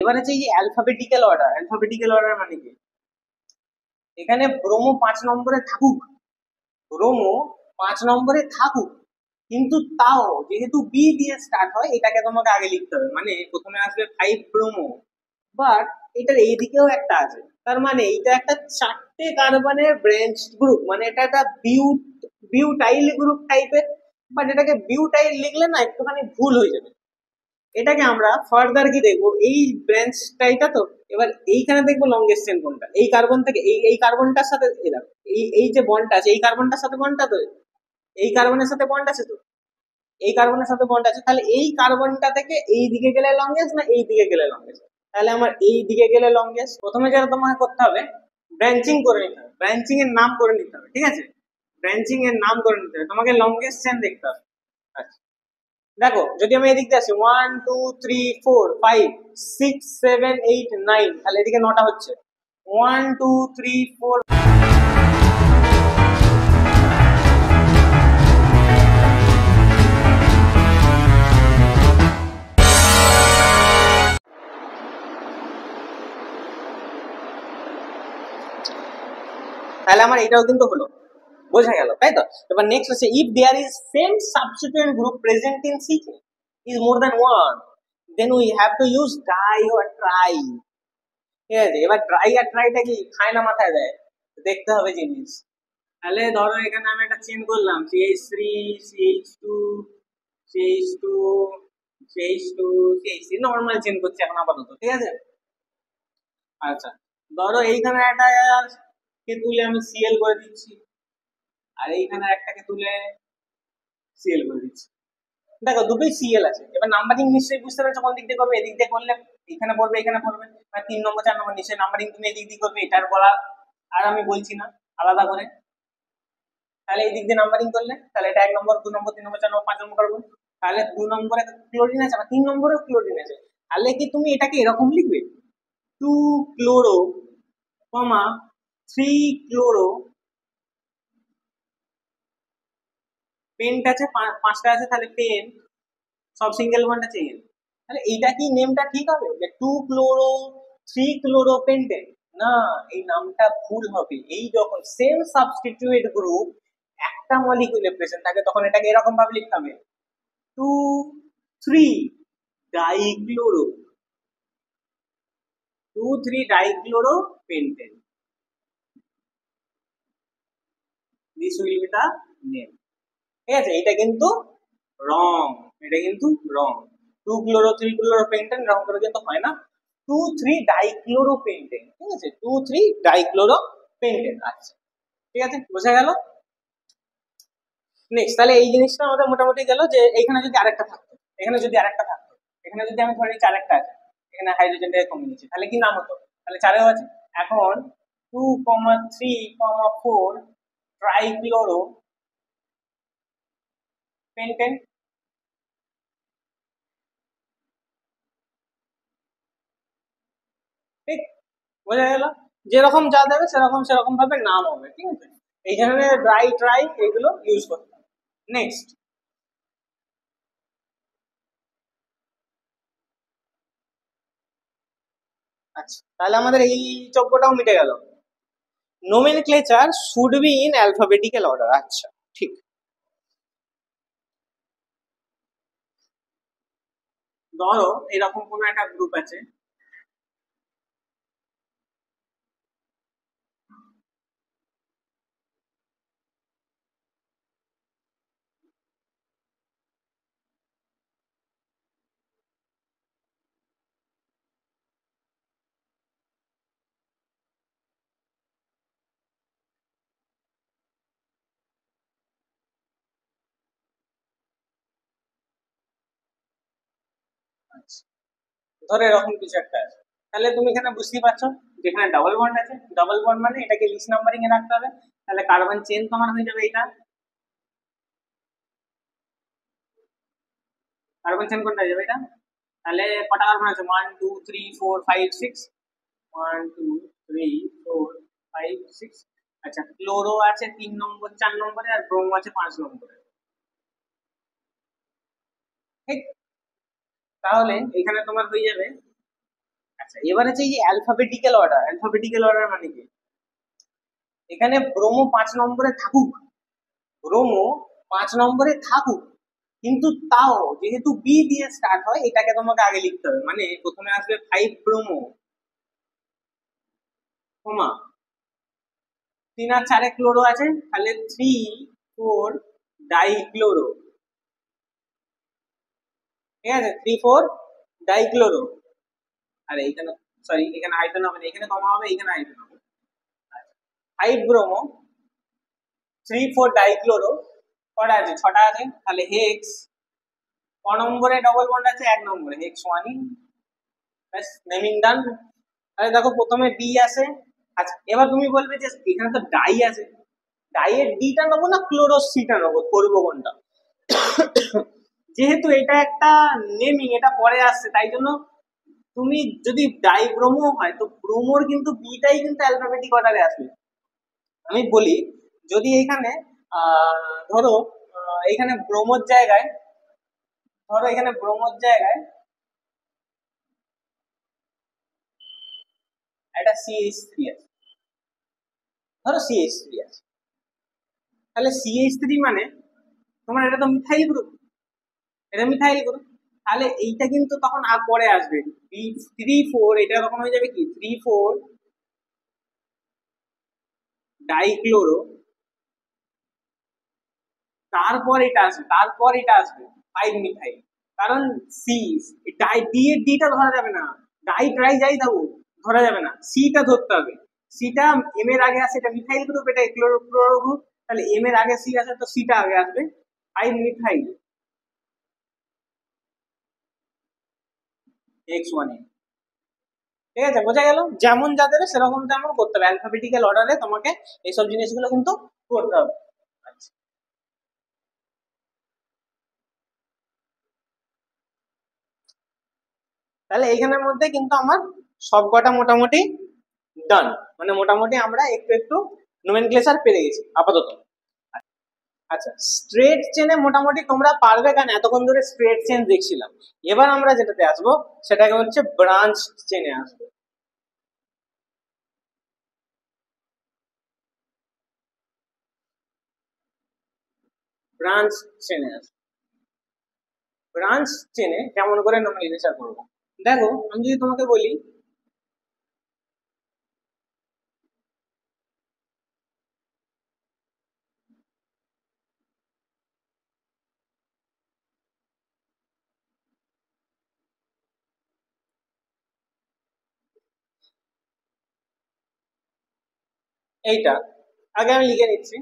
এবার হচ্ছে এই অ্যালফাবেটিক্যাল অর্ডার মানে কি, এখানে ব্রোমো 5 নম্বরে থাকুক, ব্রোমো 5 নম্বরে থাকুক, কিন্তু তাও যেহেতু বি দিয়ে স্টার্ট হয় এটাকে তোমাকে আগে লিখতে হবে, মানে প্রথমে আসবে 5 ব্রোমো, বাট এটার এইদিকেও একটা আছে, তার মানে এটা একটা 4টে কার্বনের ব্রাঞ্চ গ্রুপ, মানে এটা একটা বিউটাইল গ্রুপ টাইপের, বাট এটাকে বিউটাইল লিখলে না একটুখানি ভুল হয়ে যাবে। এটাকে আমরা ফার্দার কি দেখবো, এই ব্রাঞ্চটাইটা তো, এবার এইখানে দেখবো লংগেস্ট চেন কোনটা, এই কার্বন থেকে এই কার্বনটার সাথে এই যে বন্ডটা আছে এই কার্বনটার সাথে বন্ডটা তো, এই কার্বনের সাথে বন্ড আছে তো, এই কার্বনের সাথে বন্ড আছে, তাহলে এই কার্বনটা থেকে এই দিকে গেলে লংগেস্ট না এই দিকে গেলে লংগেস্ট, তাহলে আমার এই দিকে গেলে লংগেস্ট। প্রথমে যেটা তোমাকে করতে হবে, ব্রাঞ্চিং করে নিতে হবে, ব্রাঞ্চিং এর নাম করে নিতে হবে, ঠিক আছে, ব্রাঞ্চিং এর নাম করে নিতে হবে, তোমাকে লংগেস্ট চেন দেখতে হবে। আচ্ছা দেখো, যদি আমি এদিক দিয়ে আসি 1 2 3 4 5 6 7 8 9, তাহলে এদিকে 9টা হচ্ছে 1 2 3 4। তাহলে আমার এটাও কিন্তু হলো, বোঝা গেল তাই তো। এবার নেক্সট আছে, if there is same substituent group present in CK is more than one, then we have to use di or tri. ঠিক আছে, এবার ট্রাই আর ট্রাইটা কি খায় না মাথায় দেয়, দেখতে হবে জিনিস। তাহলে ধরো এখানে আমি একটা চেন করলাম CH3 CH2 CH2 CH2 CH3, normal chain করছি এখন আপাতত, ঠিক আছে। আচ্ছা ধরো এইখানে একটা কে তুলে আমি Cl করে দিচ্ছি, আর এইখানে একটাকে তুলে Cl করে দিচ্ছি, দেখো দুটোই Cl আছে। এবার নাম্বারিং নিশ্চয়ই বুঝতে পেরেছো কোন দিক দিয়ে করবে, এদিক দিয়ে করলে এখানে পড়বে এখানে পড়বে, মানে 3 নম্বর 4 নম্বর নিশ্চয়ই নাম্বারিং তুমি এদিক দিয়ে করবে, এটার বলা আর আমি বলছি না আলাদা করে। তাহলে এই দিক দিয়ে নাম্বারিং করলে তাহলে এটা 1 নম্বর 2 নম্বর 3 নম্বর 4 নম্বর 5 নম্বর করবো, তাহলে 2 নম্বরে ক্লোরিন আছে আর 3 নম্বরেও ক্লোরিন আছে, তাহলে কি তুমি এটাকে এরকম লিখবে 2 ক্লোরো, 3 ক্লোরো, পেন্ট আছে 5টা আছে, তাহলে পেন, সব সিঙ্গেল বন্ড আছে এন, তাহলে এইটা কি নেমটা ঠিক হবে যে 2 ক্লোরো 3 ক্লোরো পেন্টেন? না, এই নামটা ভুল হবে। এই যখন সেম সাবস্টিটিউয়েন্ট গ্রুপ একটা মলিকিউলে প্রেজেন্ট থাকে তখন এটাকে এরকম ভাবে লিখতে হবে 2 3 dichloro, 2 3 dichloro pentane, this will be the name. ঠিক আছে, এটা কিন্তু রং, এটা কিন্তু রং, 2 ক্লোরো 3 ক্লোরো পেন্টেন এরকম করে কিন্তু হয় না, 2 3 ডাইক্লোরো পেন্টেন, ঠিক আছে, 2 3 ডাইক্লোরো পেন্টেন। আচ্ছা ঠিক আছে, বোঝা গেল। নেক্সট, তাহলে এই জিনিসটা আমাদের মোটামুটি গেল যে এখানে যদি আরেকটা থাকতো, এখানে যদি আরেকটা থাকতো, এখানে যদি আমি ধরে নিচ্ছি আরেকটা আছে, এখানে হাইড্রোজেনটাকে কমিয়ে নিচ্ছি, তাহলে কি নাম হতো, তাহলে 4এও আছে। এখন 2 3 4 ট্রাইক্লোরো পেন্টেন, ঠিক বোঝা গেল, যেরকম যা দেবে সেরকম সেরকম ভাবে নাম হবে, ঠিক আছে। এই ধরনের ড্রাই ট্রাই এগুলো ইউজ করতে হবে। নেক্সট, আচ্ছা তাহলে আমাদের এই চক্রটাও মিটে গেল। Nomenclature should be in alphabetical order, আচ্ছা ঠিক। ধরো এরকম কোনো একটা গ্রুপ আছে, ধরো এরকম কিছু একটা আছে, তাহলে তুমি এখানে বুঝতেই পারছো যেখানে ডাবল বন্ড আছে, ডাবল বন্ড মানে এটাকে লিস্ট নাম্বারিং এ রাখতে হবে, তাহলে কার্বন চেন তোমার হয়ে যাবে এটা, কার্বন চেন কোনটা হয়ে যাবে এটা, তাহলে কটা কার্বন আছে 1 2 3 4 5 6, 1 2 3 4 5 6। আচ্ছা ক্লোরো আছে 3 নম্বর 4 নম্বরে, আর ব্রোমো আছে 5 নম্বরে, ঠিক। তাহলে এখানে তোমার হয়ে যাবে আচ্ছা, এবার হচ্ছে এই অ্যালফাবেটিক্যাল অর্ডার মানে কি? এখানে ব্রোমো 5 নম্বরে থাকুক, ব্রোমো 5 নম্বরে থাকুক, কিন্তু তাও যেহেতু বি দিয়ে স্টার্ট হয় এটাকে তোমাকে আগে লিখতে হবে। মানে প্রথমে আসবে 5 ব্রোমো, কমা 3 আর 4 ক্লোরো আছে, তাহলে 3,4 ডাইক্লোরো। ঠিক আছে, 3,4 ডাইক্লোরো। আরে এইখানে, সরি, এখানে হাইফেন হবে না, এখানে কমা হবে, এখানে হাইফেন হবে। 5 ব্রোমো 3,4 ডাইক্লোরো, কটা আছে? 6টা আছে, তাহলে হেক্স। ক নম্বরে ডবল বন্ড আছে? 1 নম্বরে, হেক্স 1। ব্যাস, নেমিং ডান। তাহলে দেখো প্রথমে বি আছে। আচ্ছা, এবার তুমি বলবে যে এখানে তো ডাই আছে, ডাইয়ের ডিটা নেবো না ক্লোরো সিটা নেবো, করবো কোনটা? যেহেতু এটা একটা নেমিং, এটা পরে আসছে, তাই জন্য তুমি যদি ডাই ব্রোমো হয় তো ব্রোমোর কিন্তু বিটাই কিন্তু অ্যালফাবেটিক অর্ডারে আসবে। আমি বলি, যদি এখানে ধরো এখানে ব্রোমোর জায়গায়, ধরো এখানে ব্রোমোর জায়গায় একটা CH3 আছে, ধরো CH3 আছে, তাহলে CH3 মানে তোমার এটা তো মিথাইল গ্রুপ, এটা মিথাইল গ্রুপ, তাহলে এইটা কিন্তু তখন আর পরে আসবে 3,4, এটা তখন হয়ে যাবে কি 3,4 ডাইক্লোরো, তারপর এটা আসবে, 5 মিথাইল। কারণ সি, ডাই ডি এর ডিটা ধরা যাবে না, ডাই ট্রাই যাই যাবো ধরা যাবে না, সিটা ধরতে হবে। সিটা এম এর আগে আসে, এটা মিথাইল গ্রুপ, এটা ক্লোরো গ্রুপ, তাহলে এম এর আগে সি আসে তো সিটা আগে আসবে, 5 মিথাইল X1। ঠিক আছে, বোঝা গেল? যেমন যা দেবে সেরকম তেমন করতে হবে, অ্যালফাবেটিক্যাল অর্ডারে তোমাকে এইসব জিনিসগুলো কিন্তু করতে হবে। আচ্ছা, তাহলে এইখানের মধ্যে কিন্তু আমার সবকটা মোটামুটি ডান, মানে মোটামুটি আমরা একটু একটু নোমেনক্লেচার পেরে গেছি আপাতত। আচ্ছা, স্ট্রেট চেনে মোটামুটি তোমরা পারবে, কারণ এতক্ষণ ধরে স্ট্রেট চেন দেখছিলাম। এবার আমরা যেটাতে আসবো সেটাকে হচ্ছে ব্রাঞ্চ চেনে আসবো। ব্রাঞ্চ চেনে আসবো, ব্রাঞ্চ চেনে কেমন করে নোমেনক্লেচার করবো? দেখো, আমি যদি তোমাকে বলি এইটা, আগে আমি লিখে নিচ্ছি।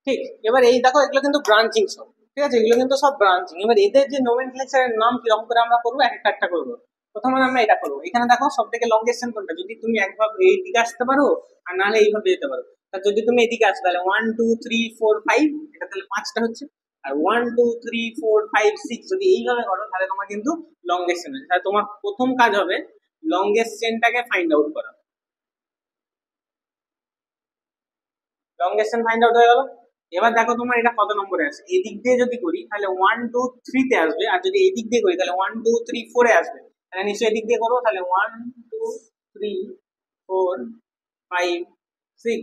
ঠিক, এবার এই দেখো এগুলো কিন্তু ব্রাঞ্চিং সব, ঠিক আছে, এগুলো কিন্তু সব ব্রাঞ্চিং। এবার এদের যে নোমেনক্লেচারের নাম কিরকম করে আমরা করবো, এক একটা করবো। প্রথমে আমরা এটা করবো, এখানে দেখো সব থেকে লংগেস্ট চেন কোনটা, যদি তুমি একভাবে এই দিকে আসতে পারো আর নাহলে এইভাবে যেতে পারো। তা যদি তুমি এদিকে আসো তাহলে 1 2 3 4 5, এটা তাহলে 5টা হচ্ছে। আর 1 2 3 4 5 6 যদি এইভাবে করো তাহলে তোমার কিন্তু লংগেস্ট চেন হচ্ছে। তাহলে তোমার প্রথম কাজ হবে লংগেস্ট চেনটাকে ফাইন্ড আউট করা। লংগেস্ট চেন ফাইন্ড আউট হয়ে গেল। এবার দেখো তোমার এটা কত নম্বরে আছে, এদিক দিয়ে যদি করি তাহলে 1 2 3 তে আসবে, আর যদি এদিক দিয়ে করি তাহলে 1 2 3 4 এ আসবে। তাহলে নিশ্চয়ই এদিক দিয়ে করবো, তাহলে 1 2 3 4 5 6।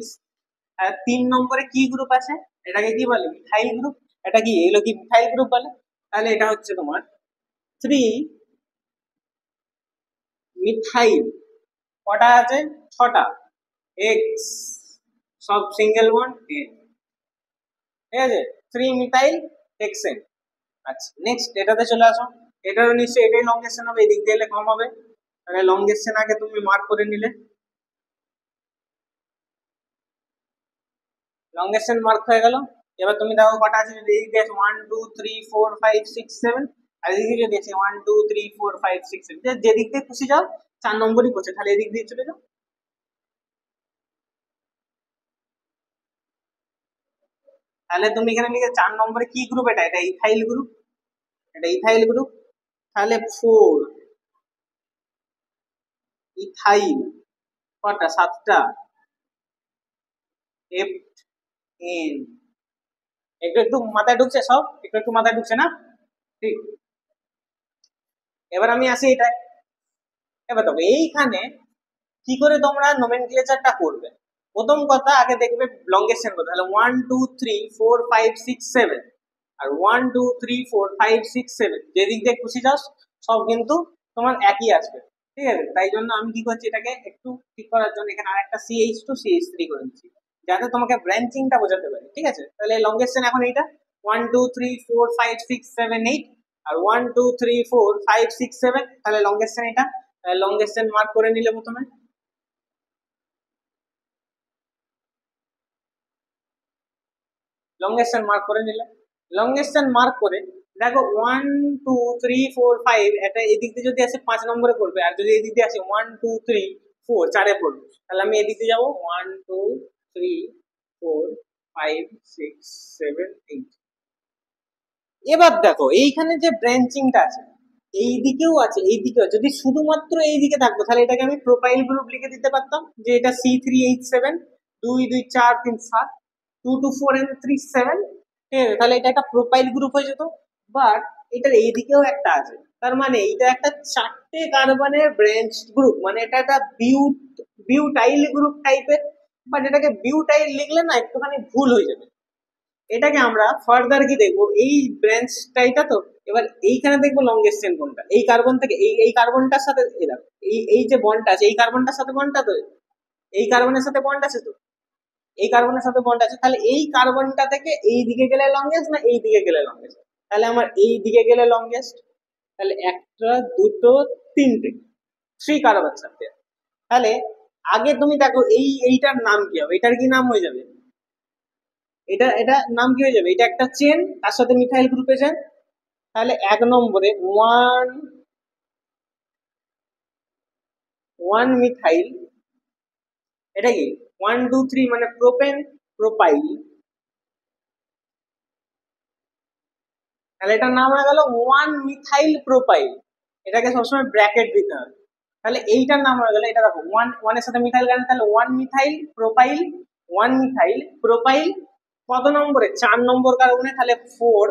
আর 3 নম্বরে কি গ্রুপ আছে, এটাকে কি বলে, মিথাইল গ্রুপ। এটা কি, এগুলো কি মিথাইল গ্রুপ বলে? তাহলে এটা হচ্ছে তোমার 3 মিথাইল। কটা আছে, 6টা। এক্স, সব সিঙ্গেল বন্ড এ, ঠিক আছে, 3 মিথাইল হেক্সেন। আচ্ছা নেক্সট এটাতে চলে আসো, এটারও নিশ্চয়ই এটাই লংগেস্ট চেন হবে, এদিক দিয়ে এলে কম হবে। তাহলে লংগেস্ট চেন আগে তুমি মার্ক করে নিলে, লংগেস্ট চেন মার্ক হয়ে গেল। এবার তুমি দেখো কটা আছে, যদি এদিক দিয়ে 1 2 3 4 5 6 7, আর এদিকে যদি আছে 1 2 3 4 5 6 7, যে দিক দিয়ে খুশি যাও, 4 নম্বরই পড়ছে, তাহলে এদিক দিয়ে চলে যাও। তাহলে তুমি এখানে লিখে 4 নম্বরে কি গ্রুপ, এটা এটা ইথাইল গ্রুপ, এটা ইথাইল গ্রুপ। তাহলে 4 ইথাইল, কটা, 7টা, এফ এন। একটু একটু মাথায় ঢুকছে, সব একটু একটু মাথায় ঢুকছে না? ঠিক। এবার আমি আসি এটা, এবার দেখো এইখানে কি করে তোমরা নোমেনক্লেচারটা করবে। প্রথম কথা, আগে দেখবে লংগেস্ট চেন করবে, তাহলে 1 2 3 4 5 6 7, আর 1 2 3 4 5 6 7 যেদিক দিয়ে খুশি যাও সব কিন্তু তোমার একই আসবে। ঠিক আছে, তাই জন্য আমি কি করছি, এটাকে একটু ঠিক করার জন্য এখানে আরেকটা CH2 CH3 করে দিচ্ছি, যাতে তোমাকে ব্রাঞ্চিংটা বোঝাতে পারে। ঠিক আছে, তাহলে লংগেস্ট চেন এখন এইটা 1 2 3 4 5 6 7 8, আর 1 2 3 4 5 6 7, তাহলে লংগেস্ট চেন এটা। লংগেস্ট চেন মার্ক করে নিলে প্রথমে, লংগেস্ট চেন মার্ক করে নিলে, লংগেস্ট চেন মার্ক করে দেখো 1 2 3 4 5, এটা এদিক দিয়ে যদি আসে 5 নম্বরে পড়বে, আর যদি এদিক দিয়ে আসে 1 2 3 4 চারে পড়বে, তাহলে আমি এদিক দিয়ে যাবো 1 2 3 4 5 6 7 8। এবার দেখো এইখানে যে ব্রাঞ্চিংটা আছে, এই দিকেও আছে এই দিকেও, যদি শুধুমাত্র এই দিকে থাকতো তাহলে এটাকে আমি প্রোপাইল গ্রুপ লিখে দিতে পারতাম, যে এটা C3H7, 2 2 4 3 7, 2 2 4 and 3 7, ঠিক আছে, তাহলে এটা একটা প্রোপাইল গ্রুপ হয়ে যেত। বাট এটার এইদিকেও একটা আছে, তার মানে এটা একটা 4টে কার্বনের ব্রাঞ্চ গ্রুপ, মানে এটা একটা বিউটাইল গ্রুপ টাইপের। বাট এটাকে বিউটাইল লিখলে না একটুখানি ভুল হয়ে যাবে। এটাকে আমরা ফার্দার কি দেখবো, এই ব্রাঞ্চটাইটা তো, এবার এইখানে দেখবো লংগেস্ট চেন কোনটা, এই কার্বন থেকে এই কার্বনটার সাথে এই যে বন্ডটা আছে, এই কার্বনটার সাথে বন্ডটা তো, এই কার্বনের সাথে বন্ড আছে তো, এই কার্বনের সাথে বন্ড আছে, তাহলে এই কার্বনটা থেকে এই দিকে গেলে লংগেস্ট না এই দিকে গেলে লংগেস্ট, তাহলে আমার এই দিকে গেলে লংগেস্ট। তাহলে একটা দুটো তিনটে, 3 কার্বন সাথে। তাহলে আগে তুমি দেখো এইটার নাম কি হবে, এটার কি নাম হয়ে যাবে, এটা নাম কি হয়ে যাবে, এটা একটা চেন, তার সাথে মিথাইল গ্রুপে চেন। তাহলে 1 নম্বরে 1 মিথাইল, এটা কি 1 2 3 মানে প্রোপেন প্রোপাইল, তাহলে এটার নাম হয়ে গেল 1 মিথাইল প্রোপাইল। এটাকে সবসময় ব্র্যাকেট দিতে হবে। তাহলে এইটার নাম হয়ে গেল, এটা দেখো 1 এর সাথে মিথাইল গেল, তাহলে 1 মিথাইল প্রোপাইল, 1 মিথাইল প্রোপাইল। কত নম্বরে, 4 নম্বর কার্বনে, তাহলে 4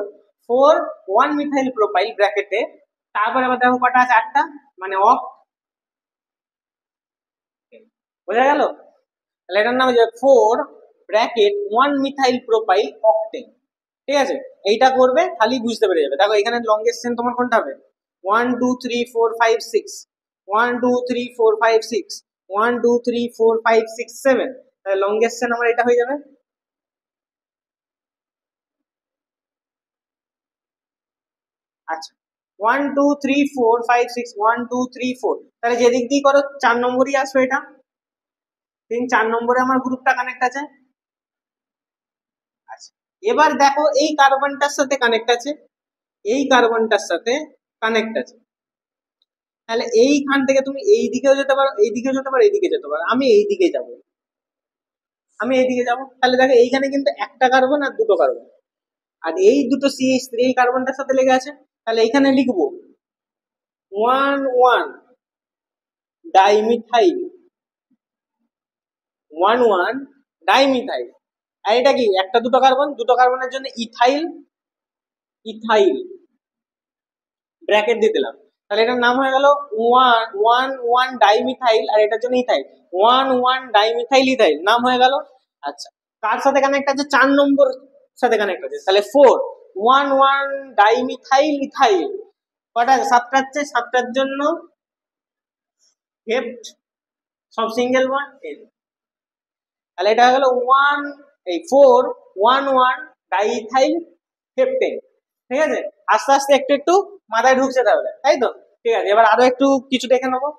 4 1 মিথাইল প্রোপাইল ব্র্যাকেটে। তারপরে আবার দেখো কটা আছে, 8টা, মানে অক, বোঝা গেল? তাহলে এটার নাম হচ্ছে 4 ব্র্যাকেট 1 মিথাইল প্রোপাইল অকটেন। ঠিক আছে, এইটা করবে খালি বুঝতে পেরে যাবে। দেখো এখানে লংগেস্ট চেন তোমার কোনটা হবে, 1 2 3 4 5 6, 1 2 3 4 5 6, 1 2 3 4 5 6 7, তাহলে লংগেস্ট চেন আমার এটা হয়ে যাবে। আচ্ছা 1 2 3 4 5 6, 1 2 3 4, তাহলে যেদিক দিয়ে করো 4 নম্বরই আসবে এটা, 4 নম্বরে আমার গ্রুপটা কানেক্ট আছে। আচ্ছা এবার দেখো এই কার্বনটার সাথে কানেক্ট আছে, এই কার্বনটার সাথে কানেক্ট আছে, তাহলে এইখান থেকে তুমি এই দিকেও যেতে পারো, এই দিকেও যেতে পারো, এইদিকে যেতে পারো, আমি এই দিকে যাব, আমি এইদিকে যাব। তাহলে দেখো এইখানে কিন্তু একটা কার্বন আর দুটো কার্বন, আর এই দুটো CH3 এই কার্বনটার সাথে লেগে আছে, তাহলে এখানে লিখবো 1 1 ডাইমিথাইল, 1 1 ডাইমিথাইল। আর এটা কি একটা দুটো কার্বন, দুটো কার্বনের জন্য ইথাইল, ইথাইল ব্র্যাকেট দিয়ে দিলাম, তাহলে এটার নাম হয়ে গেল ওয়ান ওয়ান ওয়ান ডাইমিথাইল, আর এটার জন্য ethyl, one one dimethyl ethyl নাম হয়ে গেল। আচ্ছা, কার সাথে কানেক্ট আছে? 4 নম্বর সাথে কানেক্ট আছে, তাহলে 4 ওয়ান ওয়ান ডাইমিথাইল ইথাইল। কটা? 7টা আছে, 7টার জন্য হেপ্ট, সব সিঙ্গেল বন্ড এন, তাহলে এটা হয়ে গেল ওয়ান এই 4 ওয়ান ওয়ান ডাইথাইল হেপ্টেন। ঠিক আছে, আস্তে আস্তে একটু একটু মাথায় ঢুকছে তাহলে, তাই তো? ঠিক আছে, এবার আরো একটু কিছু দেখে নেবো।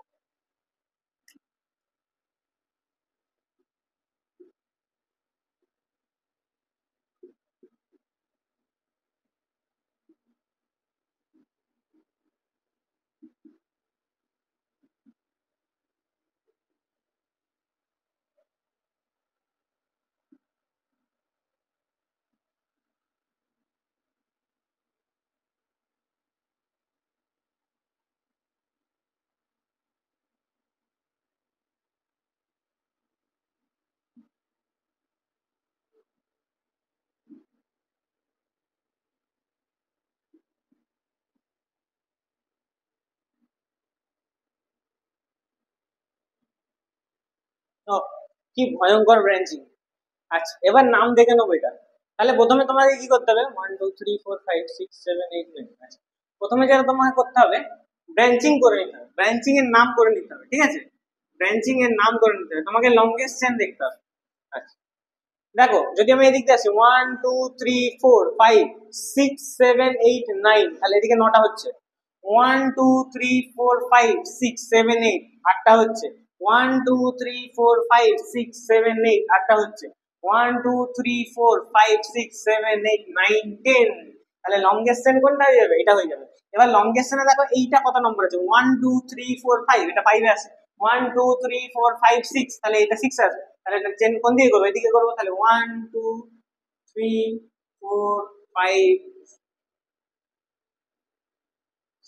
ও, কি ভয়ঙ্কর ব্রাঞ্চিং। আচ্ছা, এবার নাম দেখে নেবো এটা। তাহলে প্রথমে তোমাকে কি করতে হবে? 1 2 3 4 5 6 7 8 9। আচ্ছা, প্রথমে যেটা তোমাকে করতে হবে, ব্রাঞ্চিং করে নিতে হবে, ব্রাঞ্চিং এর নাম করে নিতে হবে। ঠিক আছে, ব্রাঞ্চিং এর নাম করে নিতে হবে, তোমাকে লংগেস্ট চেন দেখতে হবে। আচ্ছা, দেখো যদি আমি এদিক দিয়ে আসি 1 2 3 4 5 6 7 8 9, তাহলে এদিকে 9টা হচ্ছে। 1 2 3 4 5 6 7 8, 8টা হচ্ছে। 1 2 3 4 5 6 7 8, 8টা হচ্ছে। 1 2 3 4 5 6 7 8 9 10, তাহলে লংগেস্ট চেন কোনটা হয়ে যাবে? এটা হয়ে যাবে। এবার লংগেস্ট চেনে দেখো এইটা কত নম্বর আছে? 1 2 3 4 5, এটা 5 এ আছে। 1 2 3 4 5 6, তাহলে এটা 6 আছে। তাহলে এটা চেন কোন দিকে করবো? এদিকে করবো। তাহলে 1 2 3 4 5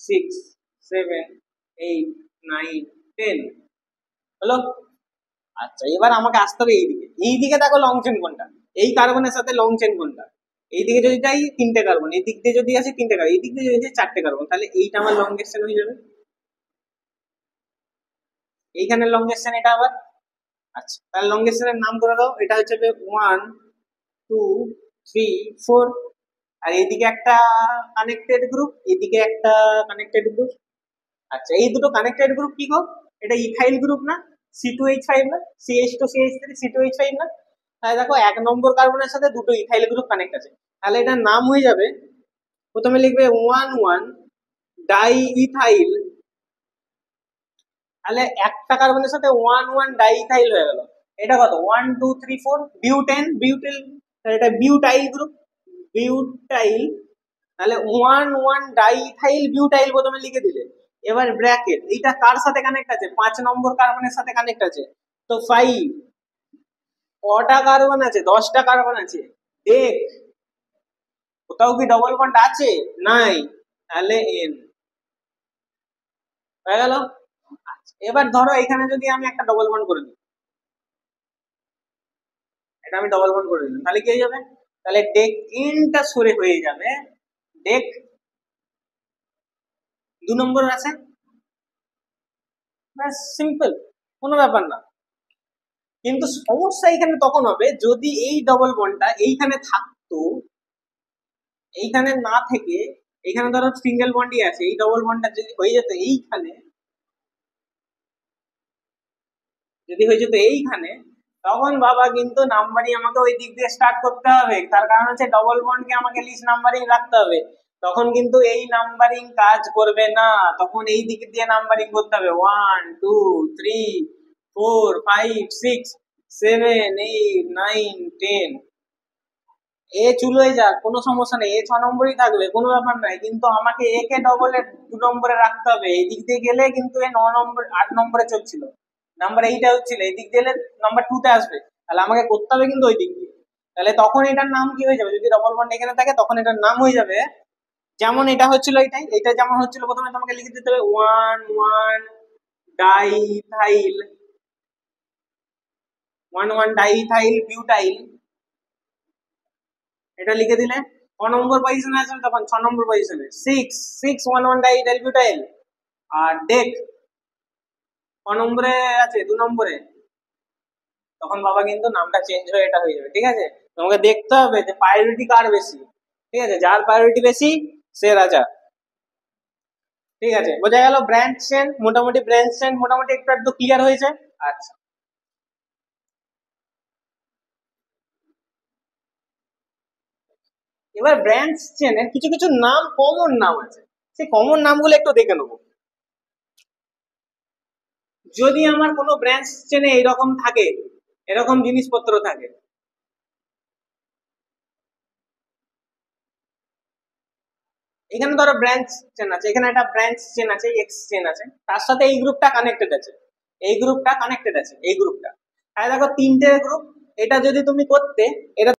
6 7 8 9 10 হলো। আচ্ছা, এবার আমাকে আসতে হবে এইদিকে। এইদিকে দেখো লং চেন কোনটা, এই কার্বনের সাথে লং চেন কোনটা। এইদিকে যদি যাই 3টে কার্বন, এই দিক দিয়ে যদি আসি 3টে কার্বন, এই দিক দিয়ে যদি যাই 4টে কার্বন, তাহলে এইটা আমার লংগেস্ট চেন হয়ে যাবে। এইখানে লংগেস্ট চেন এটা আবার। আচ্ছা, তাহলে লংগেস্ট চেনের নাম করে দাও। এটা হচ্ছে 1 2 3 4, আর এইদিকে একটা কানেক্টেড গ্রুপ, এইদিকে একটা কানেক্টেড গ্রুপ। আচ্ছা, এই দুটো কানেক্টেড গ্রুপ কি গো? এটা ইথাইল গ্রুপ না? C2H5 না? CH2CH3 C2H5 না? তাহলে দেখো 1 নম্বর কার্বনের সাথে দুটো ইথাইল গ্রুপ কানেক্ট আছে, তাহলে এটার নাম হয়ে যাবে, প্রথমে লিখবে 1 1 ডাই ইথাইল, তাহলে একটা কার্বনের সাথে 1 1 ডাই ইথাইল হয়ে গেল। এটা কত? 1 2 3 4 বিউটেন, বিউটেল, তাহলে এটা বিউটাইল গ্রুপ, বিউটাইল। তাহলে 1 1 ডাই ইথাইল বিউটাইল প্রথমে লিখে দিলে। এবার ব্র্যাকেট, এইটা কার সাথে কানেক্ট আছে? 5 নম্বর কার্বনের সাথে কানেক্ট আছে, তো 5। কটা কার্বন আছে? 10টা কার্বন আছে। দেখ কোথাও কি ডবল বন্ড আছে? নাই, তাহলে এন হয়ে গেল। এবার ধরো এখানে যদি আমি একটা ডবল বন্ড করে দিই, এটা আমি ডবল বন্ড করে দিলাম, তাহলে কি হয়ে যাবে? তাহলে ডেক এনটা সরে হয়ে যাবে ডেক 2 নম্বর আছে। ব্যাস, সিম্পল, কোনো ব্যাপার না। কিন্তু সমস্যা এখানে তখন হবে যদি এই ডবল বন্ডটা এইখানে থাকতো, এইখানে না থেকে এইখানে ধরো সিঙ্গেল বন্ডই আছে, এই ডবল বন্ডটা যদি হয়ে যেত এইখানে, যদি হয়ে যেত এইখানে, তখন বাবা কিন্তু নাম্বারিং আমাকে ওই দিক দিয়ে স্টার্ট করতে হবে। তার কারণ হচ্ছে ডবল বন্ডকে আমাকে লিস্ট নাম্বারিং রাখতে হবে, তখন কিন্তু এই নাম্বারিং কাজ করবে না, তখন এই দিক দিয়ে নাম্বারিং করতে হবে। 1 2 3 4 5 6 7 8 9 10, এ চুলোয় যাক, কোনো সমস্যা নেই, এ 6 নম্বরই থাকবে, কোনো ব্যাপার নাই। কিন্তু আমাকে এ কে ডবলে 2 নম্বরে রাখতে হবে, এই দিক দিয়ে গেলে কিন্তু এ 9 নম্বর 8 নম্বরে চলছিল, নাম্বার এইটা হচ্ছিল, এই দিক দিয়ে নাম্বার 2তে আসবে, তাহলে আমাকে করতে হবে কিন্তু ওই দিক দিয়ে। তাহলে তখন এটার নাম কি হয়ে যাবে? যদি ডবল বন্ড এখানে থাকে তখন এটার নাম হয়ে যাবে, যেমন এটা হচ্ছিল এইটাই, এটা যেমন হচ্ছিল প্রথমে তোমাকে লিখে দিতে হবে 1 1 ডাইথাইল, 1 1 ডাইথাইল বিউটাইল, এটা লিখে দিলে ক নম্বর পজিশনে আছে তখন 6 নম্বর পজিশনে 6 ডাই বিউটাইল। আর ডেক ক নম্বরে আছে 2 নম্বরে, তখন বাবা কিন্তু নামটা চেঞ্জ হয়ে এটা হয়ে যাবে। ঠিক আছে, তোমাকে দেখতে হবে যে প্রায়োরিটি কার বেশি। ঠিক আছে, যার প্রায়োরিটি বেশি সে রাজা। ঠিক আছে, বোঝা গেল ব্রাঞ্চ চেন মোটামুটি, ব্রাঞ্চ চেন মোটামুটি একটু একটু ক্লিয়ার হয়েছে। আচ্ছা, এবার ব্রাঞ্চ চেনের কিছু কিছু নাম, কমন নাম আছে, সেই কমন নামগুলো একটু দেখে নেবো। যদি আমার কোনো ব্রাঞ্চ চেনে এরকম থাকে, এরকম জিনিসপত্র থাকে, এখানে ধরো ব্রাঞ্চ চেন আছে, এখানে একটা ব্রাঞ্চ চেন আছে, এক্স চেন আছে, তার সাথে এই গ্রুপটা কানেক্টেড আছে, এই গ্রুপটা কানেক্টেড আছে, এই গ্রুপটা। তাহলে দেখো তিনটে গ্রুপ, এটা যদি তুমি করতে, এটা